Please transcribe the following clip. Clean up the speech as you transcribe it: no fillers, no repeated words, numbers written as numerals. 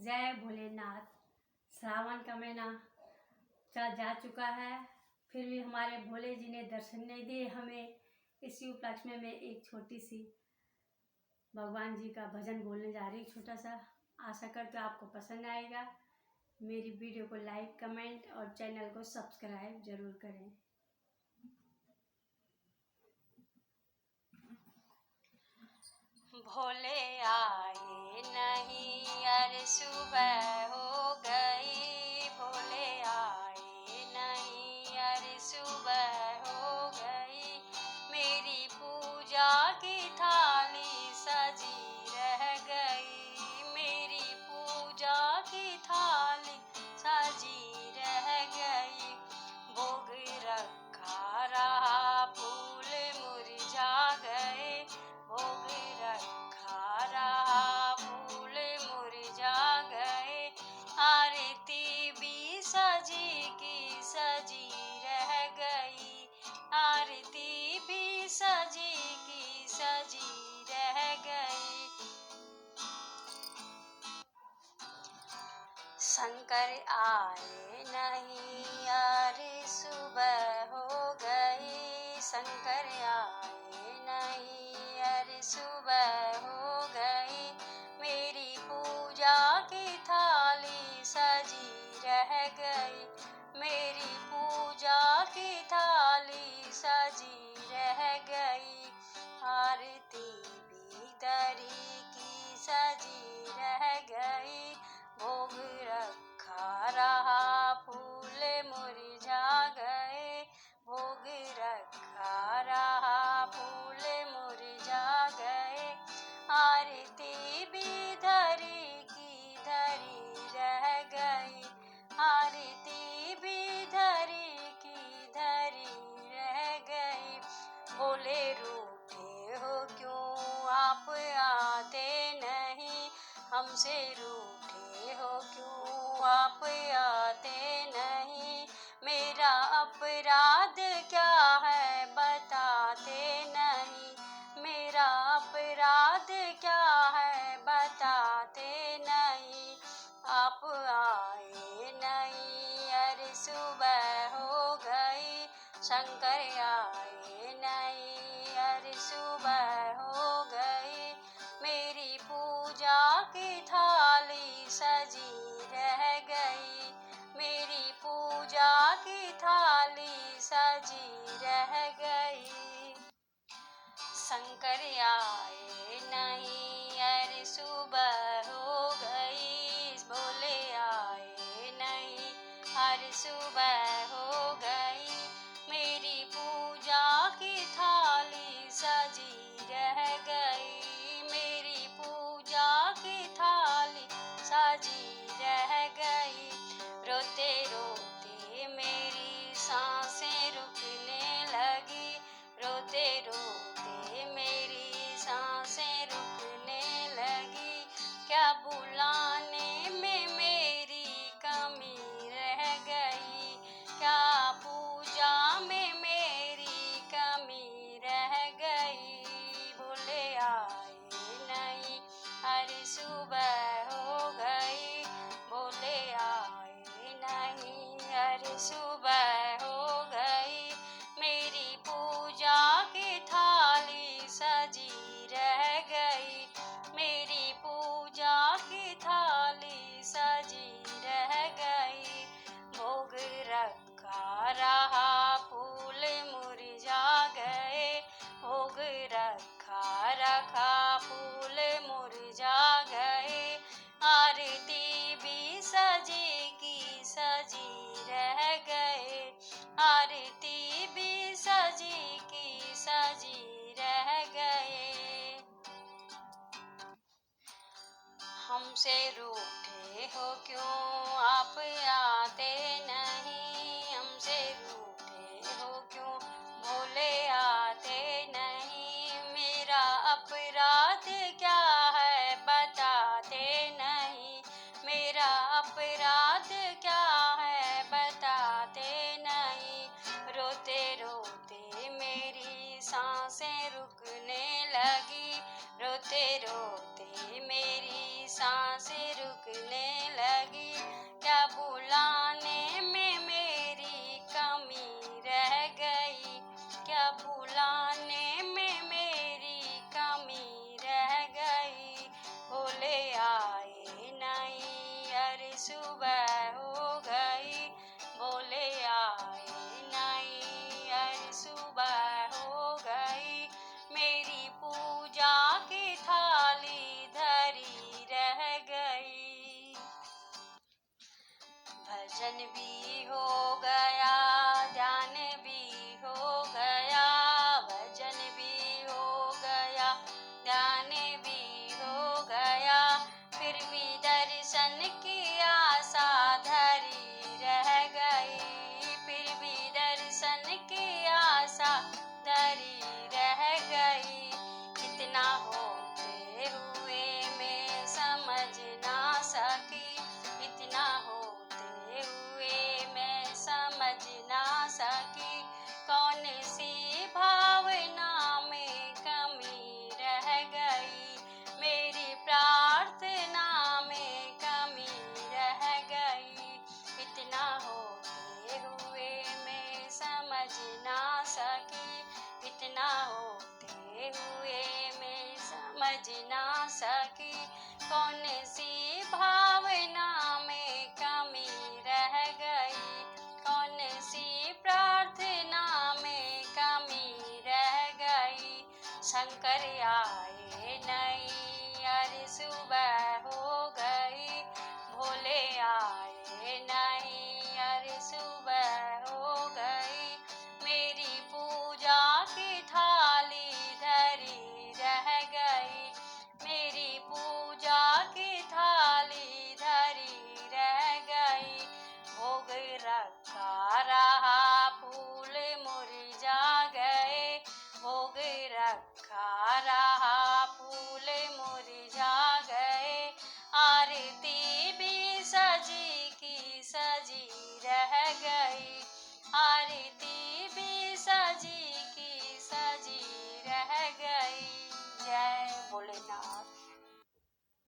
जय भोलेनाथ। श्रावण का महीना चल जा चुका है, फिर भी हमारे भोले जी ने दर्शन नहीं दिए हमें। इसी उपलक्ष्य में मैं एक छोटी सी भगवान जी का भजन बोलने जा रही हूँ, छोटा सा। आशा करते हो आपको पसंद आएगा। मेरी वीडियो को लाइक, कमेंट और चैनल को सब्सक्राइब जरूर करें। भोले आए नहीं, अरे सुबह हो गई। भोले आए नहीं, अरे सुबह हो गई। मेरी पूजा की थाली सजी रह गई। मेरी पूजा की थाली सजी रह गई। भोग रखा रहा, फूल मुरझा गए। भोग रखा रहा, फूल मुरझा गए। आरती भी सजी की सजी रह गई। आरती भी सजी की सजी रह गई। शंकर आए नहीं, अरे सुबह हो गई। शंकर आए नहीं, अरे सुबह हो गई। मेरी पूजा की थाली सजी रह गई। मेरी पूजा की थाली सजी रह गई। आरती भी दरी की सजी रह गई। भोग रखा रहा, फूल मुरझा गए। भोग रखा रहा, फूल मुरझा गए। आरती भी धरी की धरी रह गई। आरती भी धरी की धरी रह गई। बोले रूठे हो क्यों आप आते नहीं, हमसे रूठे हो क्यों आप आते नहीं। मेरा अपराध क्या है बताते नहीं। मेरा अपराध क्या है बताते नहीं। आप आए नहीं, अरे सुबह हो गई। शंकर आए नहीं, अरे सुबह हो गई। मेरी पूजा की थाली सजी रह गई। मेरी पूजा की थाली सजी रह गई। शंकर आए नहीं, अरे सुबह हो गई। भोले आए नहीं, अरे सुबह हो गई। मेरी पूजा की थाली सजी रह गई। मेरी पूजा की थाली सजी रह गई। रोते रोते मेरी सांसें रुकने लगी। रोते रोते मेरी सांसें रुकने लगी। क्या बुलाने में मेरी कमी रह गई। क्या पूजा में मेरी कमी रह गई। भोले आए नहीं, अरे सुबह हो गई। भोले आए नहीं, अरे सुबह हो गई। मेरी पूजा की थाली सजी रह गई। मेरी पूजा की थाली सजी रह गई। भोग रखा रहा, फूल मुरझा गए। भोग रखा रखा, फूल मुरझा गए। आरती भी सजी की सजी रह गए। आरती भी सजी की सजी रह गए। हमसे रूठे हो क्यों आप आते नहीं। हमसे रूठे हो क्यों भोले आते नहीं। मेरा अपराध क्या है बताते नहीं। मेरा अपराध क्या है बताते नहीं। रोते रोते मेरी सांसें रुकने लगी। रोते रोते मेरी सांसें रुकने अरे सुबह हो गई भोले आए नहीं, अरे सुबह हो गई मेरी पूजा की थाली धरी रह गई। भजन भी हो गया, ध्यान भी हो गया, भजन भी हो गया, ध्यान भी हो गया, फिर भी दर्शन की आशा धरी रह गई, फिर भी दर्शन की आशा धरी रह गई। कितना होते हुए मैं समझ ना सकी, इतना होते हुए मैं समझ ना सकी, कौन सी भावना में कमी रह गई, मेरी प्रार्थना में कमी रह गई। इतना होते हुए मैं समझ ना सकी, इतना होते हुए मैं समझ ना सकी, कौन सी